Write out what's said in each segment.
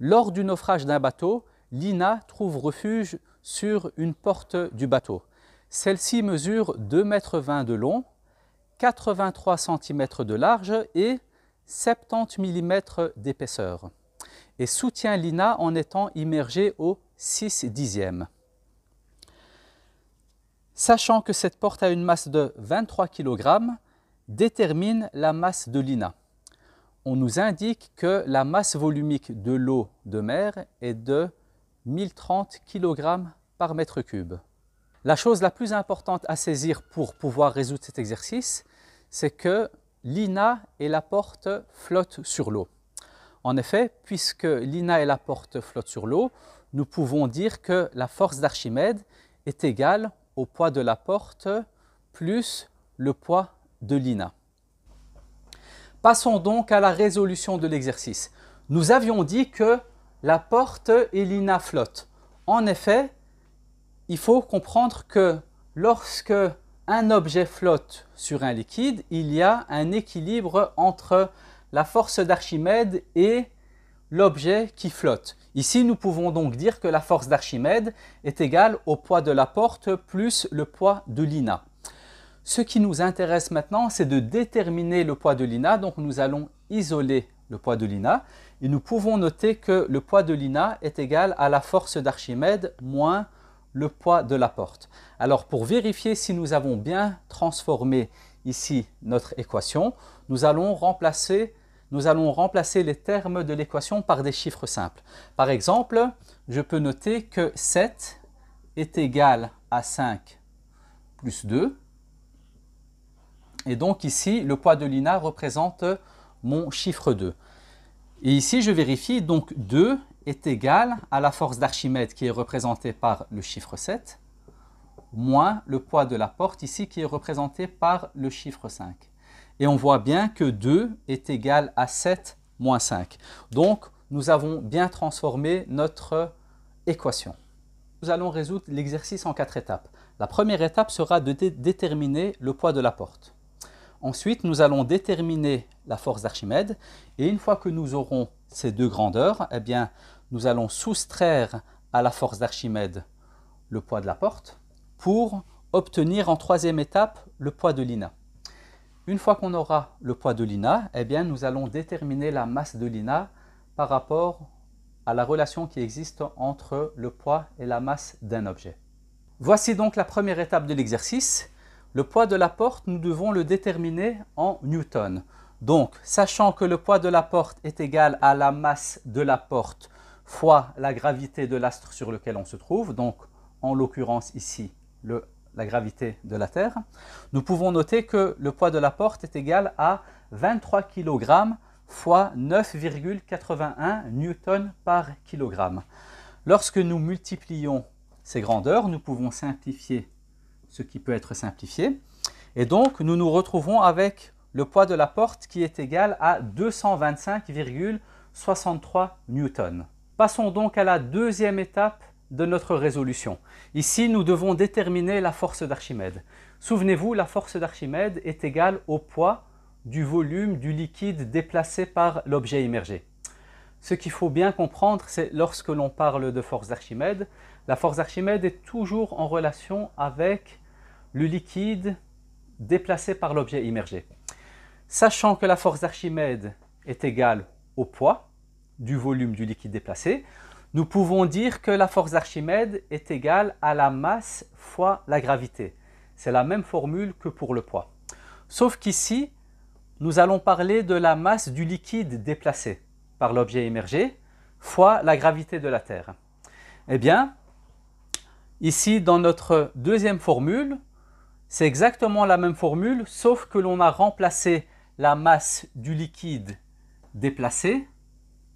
Lors du naufrage d'un bateau, Lina trouve refuge sur une porte du bateau. Celle-ci mesure 2,20 m de long, 83 cm de large et 70 mm d'épaisseur et soutient Lina en étant immergée au 6/10. Sachant que cette porte a une masse de 23 kg, détermine la masse de Lina. On nous indique que la masse volumique de l'eau de mer est de 1030 kg par mètre cube. La chose la plus importante à saisir pour pouvoir résoudre cet exercice, c'est que Lina et la porte flottent sur l'eau. En effet, puisque Lina et la porte flottent sur l'eau, nous pouvons dire que la force d'Archimède est égale au poids de la porte plus le poids de Lina. Passons donc à la résolution de l'exercice. Nous avions dit que la porte et Lina flottent. En effet, il faut comprendre que lorsque un objet flotte sur un liquide, il y a un équilibre entre la force d'Archimède et l'objet qui flotte. Ici, nous pouvons donc dire que la force d'Archimède est égale au poids de la porte plus le poids de Lina. Ce qui nous intéresse maintenant, c'est de déterminer le poids de Lina. Donc, nous allons isoler le poids de Lina et nous pouvons noter que le poids de Lina est égal à la force d'Archimède moins le poids de la porte. Alors, pour vérifier si nous avons bien transformé ici notre équation, nous allons remplacer les termes de l'équation par des chiffres simples. Par exemple, je peux noter que 7 est égal à 5 plus 2. Et donc ici, le poids de Lina représente mon chiffre 2. Et ici, je vérifie, donc 2 est égal à la force d'Archimède qui est représentée par le chiffre 7, moins le poids de la porte ici qui est représenté par le chiffre 5. Et on voit bien que 2 est égal à 7 moins 5. Donc, nous avons bien transformé notre équation. Nous allons résoudre l'exercice en 4 étapes. La première étape sera de déterminer le poids de la porte. Ensuite, nous allons déterminer la force d'Archimède. Et une fois que nous aurons ces deux grandeurs, eh bien, nous allons soustraire à la force d'Archimède le poids de la porte pour obtenir en troisième étape le poids de Lina. Une fois qu'on aura le poids de Lina, eh bien, nous allons déterminer la masse de Lina par rapport à la relation qui existe entre le poids et la masse d'un objet. Voici donc la première étape de l'exercice. Le poids de la porte, nous devons le déterminer en newtons. Donc, sachant que le poids de la porte est égal à la masse de la porte fois la gravité de l'astre sur lequel on se trouve, donc en l'occurrence ici la gravité de la Terre, nous pouvons noter que le poids de la porte est égal à 23 kg fois 9,81 newtons par kilogramme. Lorsque nous multiplions ces grandeurs, nous pouvons simplifier ce qui peut être simplifié. Et donc, nous nous retrouvons avec le poids de la porte qui est égal à 225,63 newtons. Passons donc à la deuxième étape de notre résolution. Ici, nous devons déterminer la force d'Archimède. Souvenez-vous, la force d'Archimède est égale au poids du volume du liquide déplacé par l'objet immergé. Ce qu'il faut bien comprendre, c'est lorsque l'on parle de force d'Archimède, la force d'Archimède est toujours en relation avec le liquide déplacé par l'objet immergé. Sachant que la force d'Archimède est égale au poids du volume du liquide déplacé, nous pouvons dire que la force d'Archimède est égale à la masse fois la gravité. C'est la même formule que pour le poids. Sauf qu'ici, nous allons parler de la masse du liquide déplacé par l'objet immergé fois la gravité de la Terre. Eh bien, ici dans notre deuxième formule, c'est exactement la même formule, sauf que l'on a remplacé la masse du liquide déplacé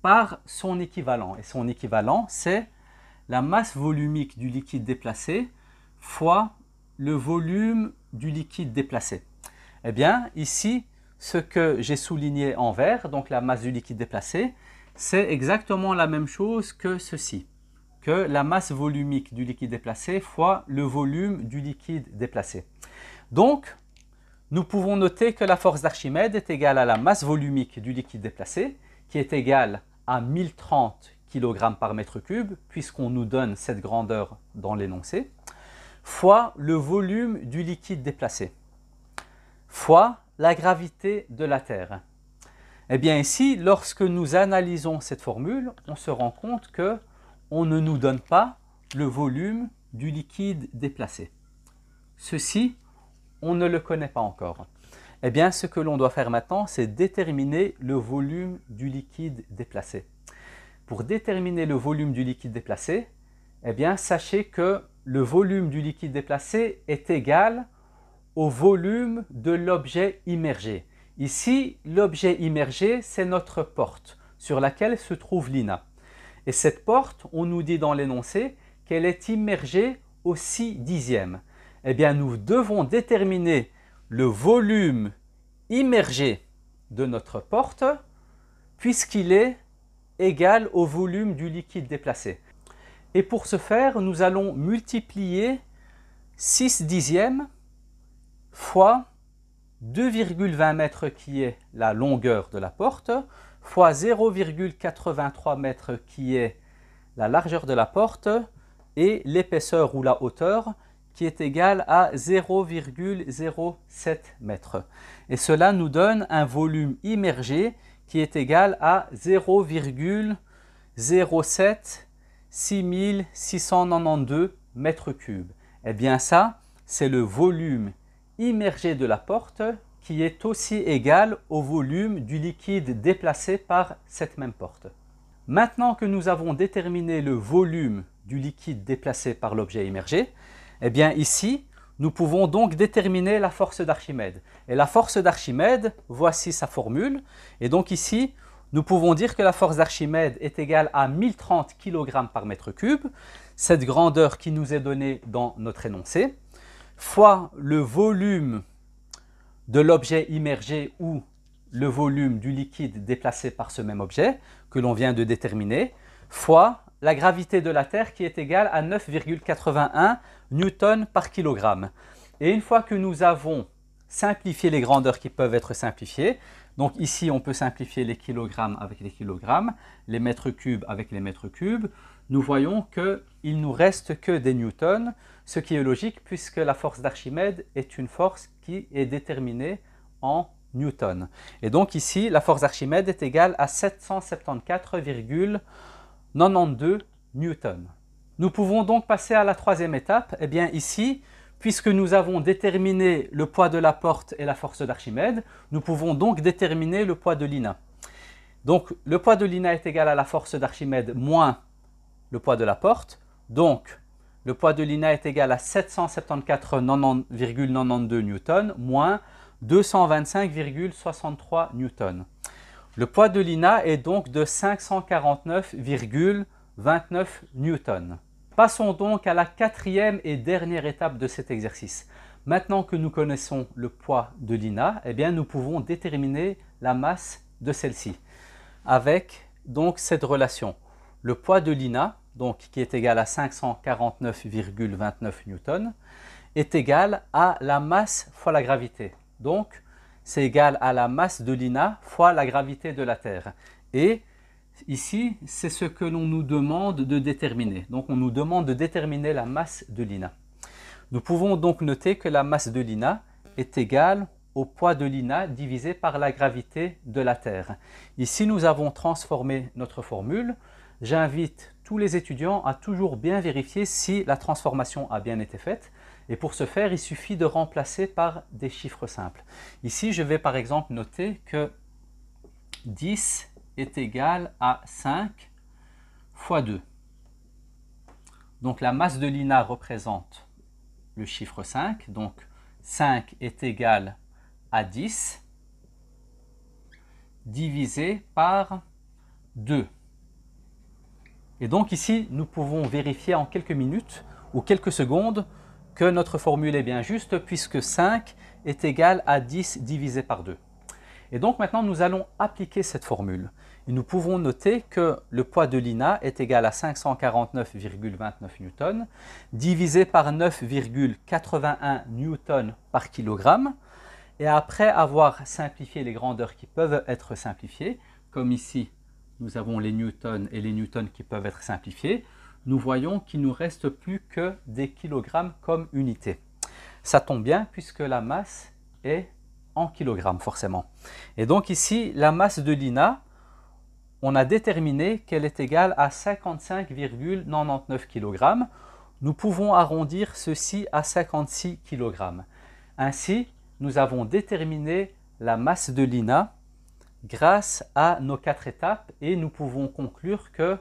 par son équivalent. Et son équivalent, c'est la masse volumique du liquide déplacé fois le volume du liquide déplacé. Eh bien, ici, ce que j'ai souligné en vert, donc la masse du liquide déplacé, c'est exactement la même chose que ceci, que la masse volumique du liquide déplacé fois le volume du liquide déplacé. Donc, nous pouvons noter que la force d'Archimède est égale à la masse volumique du liquide déplacé, qui est égale à 1030 kg par mètre cube, puisqu'on nous donne cette grandeur dans l'énoncé, fois le volume du liquide déplacé, fois la gravité de la Terre. Eh bien ici, lorsque nous analysons cette formule, on se rend compte qu'on ne nous donne pas le volume du liquide déplacé. Ceci, on ne le connaît pas encore. Eh bien, ce que l'on doit faire maintenant, c'est déterminer le volume du liquide déplacé. Pour déterminer le volume du liquide déplacé, eh bien, sachez que le volume du liquide déplacé est égal au volume de l'objet immergé. Ici, l'objet immergé, c'est notre porte sur laquelle se trouve l'INA. Et cette porte, on nous dit dans l'énoncé qu'elle est immergée au 6/10. Eh bien, nous devons déterminer le volume immergé de notre porte puisqu'il est égal au volume du liquide déplacé. Et pour ce faire, nous allons multiplier 6/10 fois 2,20 mètres qui est la longueur de la porte, fois 0,83 mètres qui est la largeur de la porte et l'épaisseur ou la hauteur qui est égale à 0,07 mètres. Et cela nous donne un volume immergé qui est égal à 0,07 6692 mètres cubes. Eh bien ça, c'est le volume immergé de la porte qui est aussi égal au volume du liquide déplacé par cette même porte. Maintenant que nous avons déterminé le volume du liquide déplacé par l'objet immergé, eh bien ici, nous pouvons donc déterminer la force d'Archimède. Et la force d'Archimède, voici sa formule. Et donc ici, nous pouvons dire que la force d'Archimède est égale à 1030 kg par mètre cube, cette grandeur qui nous est donnée dans notre énoncé, fois le volume de l'objet immergé ou le volume du liquide déplacé par ce même objet que l'on vient de déterminer, fois la gravité de la Terre qui est égale à 9,81 newtons par kilogramme. Et une fois que nous avons simplifié les grandeurs qui peuvent être simplifiées, donc ici on peut simplifier les kilogrammes avec les kilogrammes, les mètres cubes avec les mètres cubes, nous voyons qu'il ne nous reste que des newtons, ce qui est logique puisque la force d'Archimède est une force qui est déterminée en newtons. Et donc ici, la force d'Archimède est égale à 774,92 newtons. Nous pouvons donc passer à la troisième étape. Eh bien ici, puisque nous avons déterminé le poids de la porte et la force d'Archimède, nous pouvons donc déterminer le poids de l'INA. Donc le poids de l'INA est égal à la force d'Archimède moins le poids de la porte. Donc le poids de l'INA est égal à 774,92 newtons moins 225,63 newtons. Le poids de l'INA est donc de 549,29 newtons. Passons donc à la quatrième et dernière étape de cet exercice. Maintenant que nous connaissons le poids de l'INA, eh bien nous pouvons déterminer la masse de celle-ci avec donc cette relation. Le poids de l'INA, donc qui est égal à 549,29 newtons, est égal à la masse fois la gravité. Donc, c'est égal à la masse de l'INA fois la gravité de la Terre. Et ici, c'est ce que l'on nous demande de déterminer. Donc, on nous demande de déterminer la masse de l'INA. Nous pouvons donc noter que la masse de l'INA est égale au poids de l'INA divisé par la gravité de la Terre. Ici, nous avons transformé notre formule. J'invite tous les étudiants à toujours bien vérifier si la transformation a bien été faite. Et pour ce faire, il suffit de remplacer par des chiffres simples. Ici, je vais par exemple noter que 10 est égal à 5 fois 2. Donc la masse de l'INA représente le chiffre 5. Donc 5 est égal à 10 divisé par 2. Et donc ici, nous pouvons vérifier en quelques minutes ou quelques secondes que notre formule est bien juste puisque 5 est égal à 10 divisé par 2. Et donc maintenant, nous allons appliquer cette formule. Et nous pouvons noter que le poids de l'INA est égal à 549,29 newtons divisé par 9,81 newtons par kilogramme. Et après avoir simplifié les grandeurs qui peuvent être simplifiées, comme ici, nous avons les newtons et les newtons qui peuvent être simplifiés, nous voyons qu'il ne nous reste plus que des kilogrammes comme unité. Ça tombe bien puisque la masse est en kilogrammes forcément. Et donc ici, la masse de l'INA, on a déterminé qu'elle est égale à 55,99 kg. Nous pouvons arrondir ceci à 56 kg. Ainsi, nous avons déterminé la masse de l'INA grâce à nos 4 étapes et nous pouvons conclure que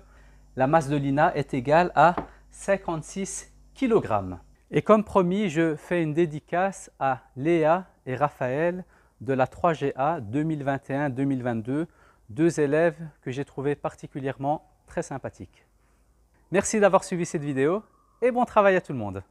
la masse de l'INA est égale à 56 kg. Et comme promis, je fais une dédicace à Léa et Raphaël de la 3GA 2021-2022, deux élèves que j'ai trouvés particulièrement très sympathiques. Merci d'avoir suivi cette vidéo et bon travail à tout le monde.